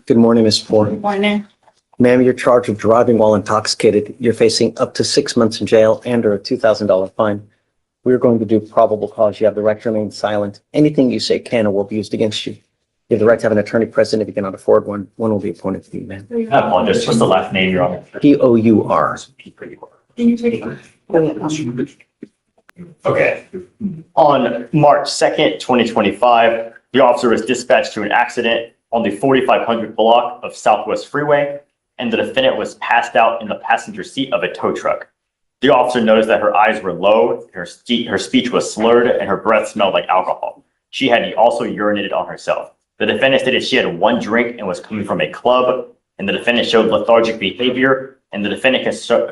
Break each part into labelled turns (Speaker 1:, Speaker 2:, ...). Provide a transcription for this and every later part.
Speaker 1: Good morning, Ms. Ford.
Speaker 2: Good morning.
Speaker 1: Ma'am, you're charged with driving while intoxicated. You're facing up to 6 months in jail and or a $2,000 fine. We're going to do probable cause. You have the right to remain silent. Anything you say can or will be used against you. You have the right to have an attorney present. If you cannot afford one, one will be appointed to you, ma'am.
Speaker 3: I apologize. What's the last name, Your Honor?
Speaker 1: P-O-U-R.
Speaker 3: Okay. On March 2nd, 2025, the officer was dispatched to an accident on the 4500 block of Southwest Freeway, and the defendant was passed out in the passenger seat of a tow truck. The officer noticed that her eyes were low, her speech was slurred, and her breath smelled like alcohol. She had also urinated on herself. The defendant stated she had one drink and was coming from a club, and the defendant showed lethargic behavior, and the defendant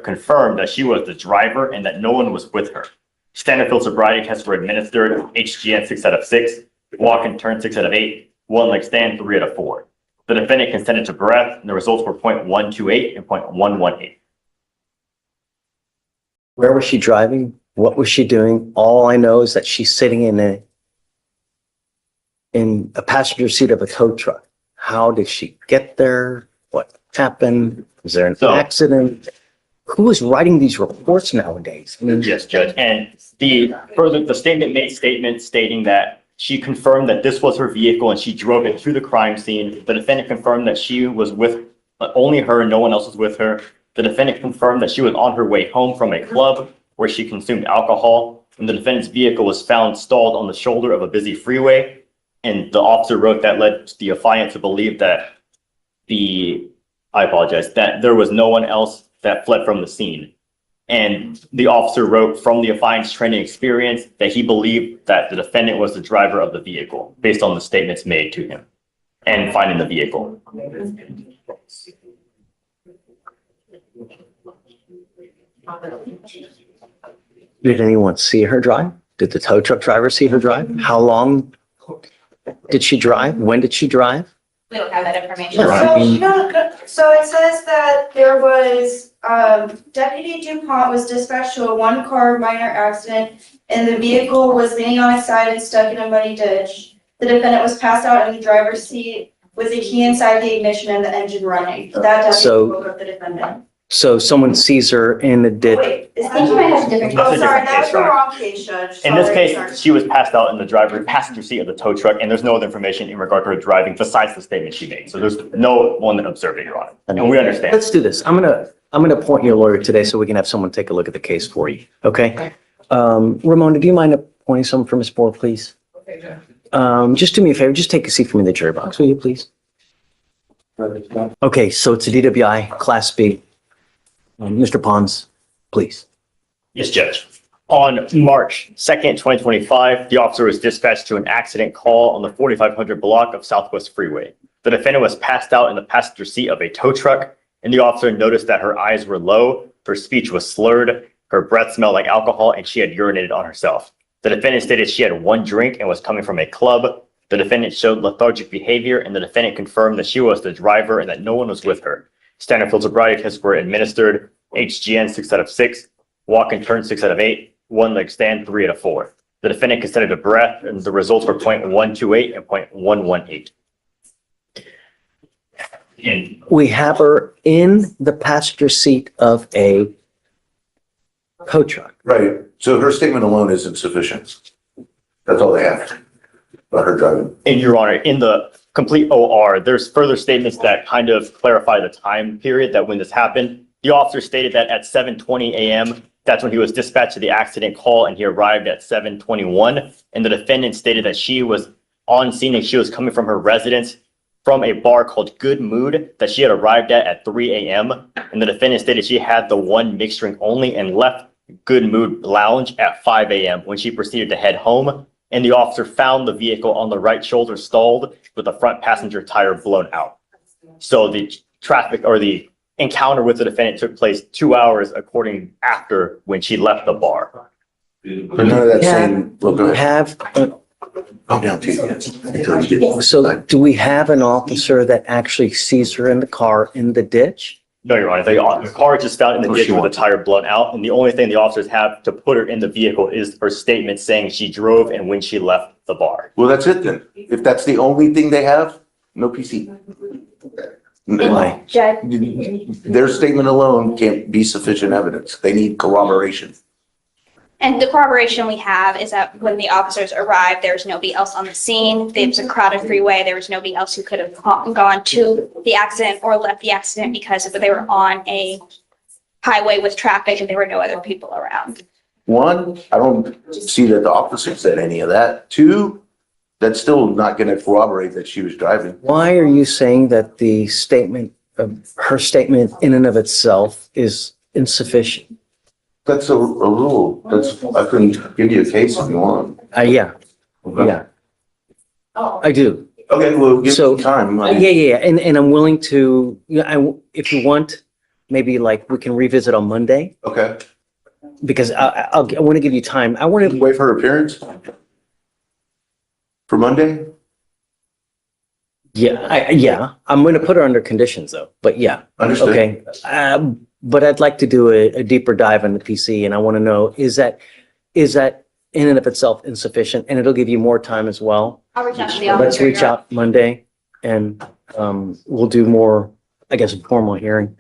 Speaker 3: confirmed that she was the driver and that no one was with her. Standard field sobriety tests were administered, HGN 6 out of 6, walk and turn 6 out of 8, one leg stand 3 out of 4. The defendant consented to breath, and the results were 0.128 and 0.118.
Speaker 1: Where was she driving? What was she doing? All I know is that she's sitting in a passenger seat of a tow truck. How did she get there? What happened? Was there an accident? Who is writing these reports nowadays? I mean,
Speaker 3: Yes, Judge. And the statement made statement stating that she confirmed that this was her vehicle and she drove it to the crime scene. The defendant confirmed that she was with only her and no one else was with her. The defendant confirmed that she was on her way home from a club where she consumed alcohol. And the defendant's vehicle was found stalled on the shoulder of a busy freeway. And the officer wrote that led the affiant to believe that that there was no one else that fled from the scene. And the officer wrote from the affiant's training experience that he believed that the defendant was the driver of the vehicle based on the statements made to him and finding the vehicle.
Speaker 1: did anyone see her drive? Did the tow truck driver see her drive? How long did she drive? When did she drive?
Speaker 2: We don't have that information.
Speaker 4: So it says that there was, Deputy DuPont was dispatched to a one-car minor accident and the vehicle was leaning on its side and stuck in a muddy ditch. The defendant was passed out in the driver's seat with the key inside the ignition and the engine running. That deputy woke up the defendant.
Speaker 1: So someone sees her in the ditch.
Speaker 4: Wait, is
Speaker 2: I think you might have a different.
Speaker 3: That's a
Speaker 4: sorry,
Speaker 3: different
Speaker 4: that was
Speaker 3: case,
Speaker 4: the
Speaker 3: right?
Speaker 4: wrong case, Judge.
Speaker 3: In this
Speaker 4: Sorry,
Speaker 3: case,
Speaker 4: sorry.
Speaker 3: she was passed out in the passenger seat of the tow truck, and there's no other information in regard to her driving besides the statement she made. So there's no one that observed it, Your Honor. And we understand.
Speaker 1: Let's do this. I'm gonna appoint your lawyer today so we can have someone take a look at the case for you. Okay? Ramona, do you mind appointing someone for Ms. Ford, please? Just do me a favor. Just take a seat for me in the jury box, will you, please? Okay, so it's a DWI Class B. Mr. Pons, please.
Speaker 3: Yes, Judge. On March 2nd, 2025, the officer was dispatched to an accident call on the 4500 block of Southwest Freeway. The defendant was passed out in the passenger seat of a tow truck, and the officer noticed that her eyes were low, her speech was slurred, her breath smelled like alcohol, and she had urinated on herself. The defendant stated she had one drink and was coming from a club. The defendant showed lethargic behavior, and the defendant confirmed that she was the driver and that no one was with her. Standard field sobriety tests were administered, HGN 6 out of 6, walk and turn 6 out of 8, one leg stand 3 out of 4. The defendant consented to breath, and the results were 0.128 and 0.118. And
Speaker 1: We have her in the passenger seat of a tow truck.
Speaker 5: Right, so her statement alone isn't sufficient. That's all they have about her driving.
Speaker 3: Your Honor, in the complete OR, there's further statements that kind of clarify the time period that when this happened. The officer stated that at 7:20 a.m., that's when he was dispatched to the accident call, and he arrived at 7:21. And the defendant stated that she was on scene and she was coming from her residence from a bar called Good Mood that she had arrived at 3 a.m. And the defendant stated she had the one mixed drink only and left Good Mood Lounge at 5 a.m. when she proceeded to head home. And the officer found the vehicle on the right shoulder stalled with the front passenger tire blown out. So the the encounter with the defendant took place 2 hours after when she left the bar.
Speaker 5: But none of that same, well, go ahead. Calm down, Chief.
Speaker 1: So do we have an officer that actually sees her in the car in the ditch?
Speaker 3: No, Your Honor, the car is just found in the ditch with the tire blown out, and the only thing the officers have to put her in the vehicle is her statement saying she drove and when she left the bar.
Speaker 5: Well, that's it then. If that's the only thing they have, no PC.
Speaker 1: Why?
Speaker 2: Judge,
Speaker 5: Their statement alone can't be sufficient evidence. They need corroboration.
Speaker 2: and the corroboration we have is that when the officers arrived, there was nobody else on the scene. It was a crowded freeway. There was nobody else who could have gone to the accident or left the accident because they were on a highway with traffic and there were no other people around.
Speaker 5: One, I don't see that the officer said any of that. Two, that's still not going to corroborate that she was driving.
Speaker 1: Why are you saying that the statement, her statement in and of itself is insufficient?
Speaker 5: That's a rule. I can give you a case if you want.
Speaker 1: Yeah, yeah. I do.
Speaker 5: Okay, well, give
Speaker 1: So-
Speaker 5: me time.
Speaker 1: Yeah, and I'm willing to, if you want, maybe like we can revisit on Monday,
Speaker 5: Okay.
Speaker 1: because I want to give you time. I want to,
Speaker 5: Wait for her appearance? For Monday?
Speaker 1: yeah, I'm going to put her under conditions though, but yeah.
Speaker 5: Understood.
Speaker 1: Okay, but I'd like to do a deeper dive on the PC, and I want to know, is that in and of itself insufficient? And it'll give you more time as well.
Speaker 2: I'll reach out to the officer.
Speaker 1: Let's reach out Monday, and we'll do more, I guess, a formal hearing.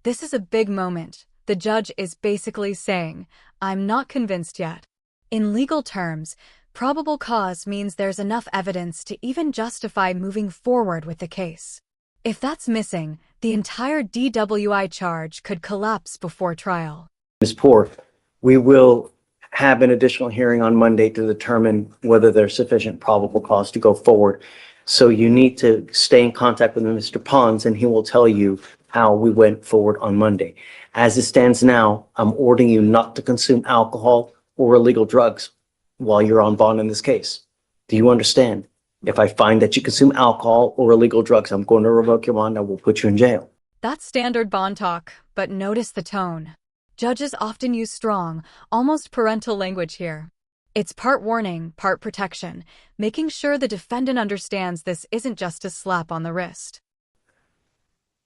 Speaker 6: This is a big moment. The judge is basically saying, I'm not convinced yet. In legal terms, probable cause means there's enough evidence to even justify moving forward with the case. If that's missing, the entire DWI charge could collapse before trial.
Speaker 1: Ms. Poor, we will have an additional hearing on Monday to determine whether there's sufficient probable cause to go forward. So you need to stay in contact with Mr. Pons, and he will tell you how we went forward on Monday. As it stands now, I'm ordering you not to consume alcohol or illegal drugs while you're on bond in this case. Do you understand? If I find that you consume alcohol or illegal drugs, I'm going to revoke your bond. I will put you in jail.
Speaker 6: That's standard bond talk, but notice the tone. Judges often use strong, almost parental language here. It's part warning, part protection, making sure the defendant understands this isn't just a slap on the wrist.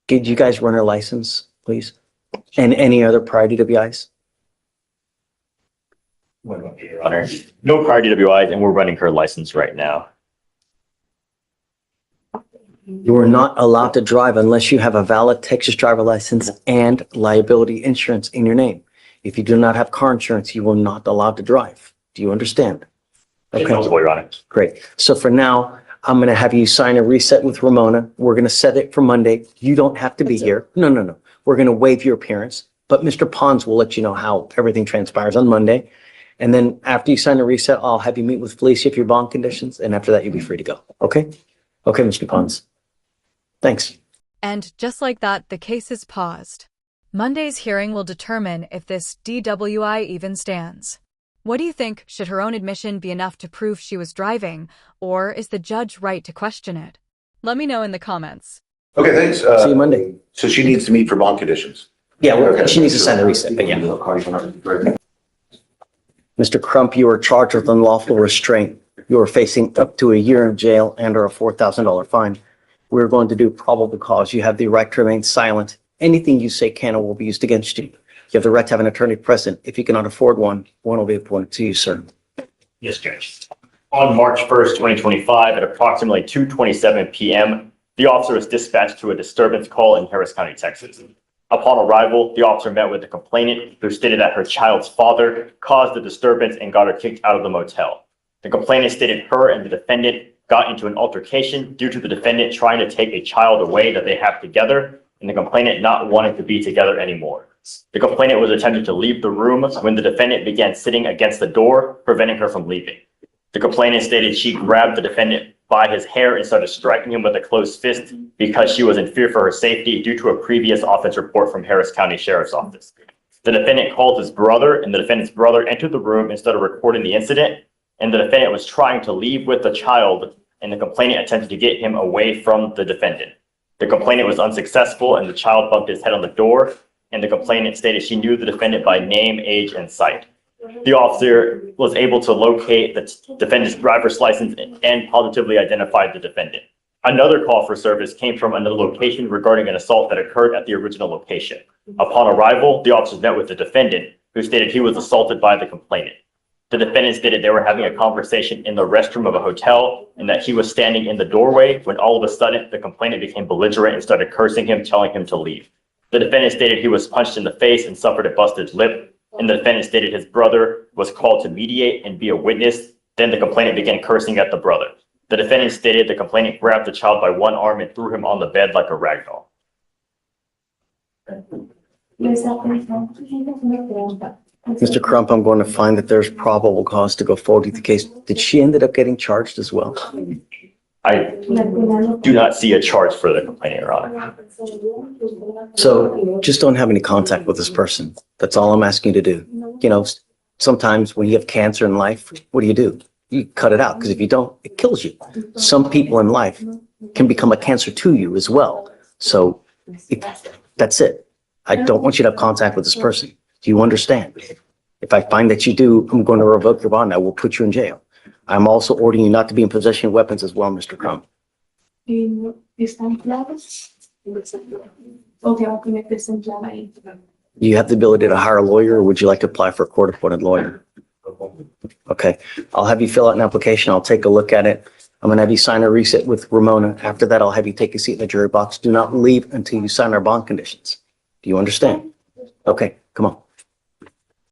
Speaker 1: Did you guys run her license, please? And any other prior DWIs?
Speaker 3: Your Honor, no prior DWIs, and we're running her license right now.
Speaker 1: You are not allowed to drive unless you have a valid Texas driver license and liability insurance in your name. If you do not have car insurance, you are not allowed to drive. Do you understand? Okay,
Speaker 3: Your Honor.
Speaker 1: great. So for now, I'm going to have you sign a reset with Ramona. We're going to set it for Monday. You don't have to be here. No. We're going to waive your appearance, but Mr. Pons will let you know how everything transpires on Monday. And then after you sign the reset, I'll have you meet with Felicia if your bond conditions, and after that, you'll be free to go. Okay? Okay, Mr. Pons. Thanks.
Speaker 6: And just like that, the case is paused. Monday's hearing will determine if this DWI even stands. What do you think? Should her own admission be enough to prove she was driving, or is the judge right to question it? Let me know in the comments.
Speaker 5: Okay, thanks.
Speaker 1: See you Monday.
Speaker 5: So she needs to meet for bond conditions.
Speaker 1: Yeah,
Speaker 5: Okay.
Speaker 1: she needs to sign the reset, but yeah. Mr. Crump, you are charged with unlawful restraint. You are facing up to a year in jail and or a $4,000 fine. We're going to do probable cause. You have the right to remain silent. Anything you say can or will be used against you. You have the right to have an attorney present. If you cannot afford one will be appointed to you, sir.
Speaker 3: Yes, Judge. On March 1st, 2025, at approximately 2:27 p.m., the officer was dispatched to a disturbance call in Harris County, Texas. Upon arrival, the officer met with the complainant, who stated that her child's father caused the disturbance and got her kicked out of the motel. The complainant stated her and the defendant got into an altercation due to the defendant trying to take a child away that they have together, and the complainant not wanting to be together anymore. The complainant was attempting to leave the room when the defendant began sitting against the door, preventing her from leaving. The complainant stated she grabbed the defendant by his hair and started striking him with a closed fist because she was in fear for her safety due to a previous offense report from Harris County Sheriff's Office. The defendant called his brother, and the defendant's brother entered the room and started recording the incident, and the defendant was trying to leave with the child, and the complainant attempted to get him away from the defendant. The complainant was unsuccessful, and the child bumped his head on the door, and the complainant stated she knew the defendant by name, age, and sight. The officer was able to locate the defendant's driver's license and positively identified the defendant. Another call for service came from another location regarding an assault that occurred at the original location. Upon arrival, the officers met with the defendant, who stated he was assaulted by the complainant. The defendant stated they were having a conversation in the restroom of a hotel and that he was standing in the doorway when all of a sudden the complainant became belligerent and started cursing him, telling him to leave. The defendant stated he was punched in the face and suffered a busted lip. And the defendant stated his brother was called to mediate and be a witness. Then the complainant began cursing at the brother. The defendant stated the complainant grabbed the child by one arm and threw him on the bed like a rag doll.
Speaker 1: Mr. Crump, I'm going to find that there's probable cause to go forward with the case. Did she ended up getting charged as well?
Speaker 3: I do not see a charge for the complainant, Your Honor.
Speaker 1: So just don't have any contact with this person. That's all I'm asking you to do. You know, sometimes when you have cancer in life, what do? You cut it out, because if you don't, it kills you. Some people in life can become a cancer to you as well. So that's it. I don't want you to have contact with this person. Do you understand? If I find that you do, I'm going to revoke your bond. I will put you in jail. I'm also ordering you not to be in possession of weapons as well, Mr. Crump. You have the ability to hire a lawyer, or would you like to apply for a court-appointed lawyer? Okay, I'll have you fill out an application. I'll take a look at it. I'm going to have you sign a receipt with Ramona. After that, I'll have you take a seat in the jury box. Do not leave until you sign our bond conditions. Do you understand? Okay, come on.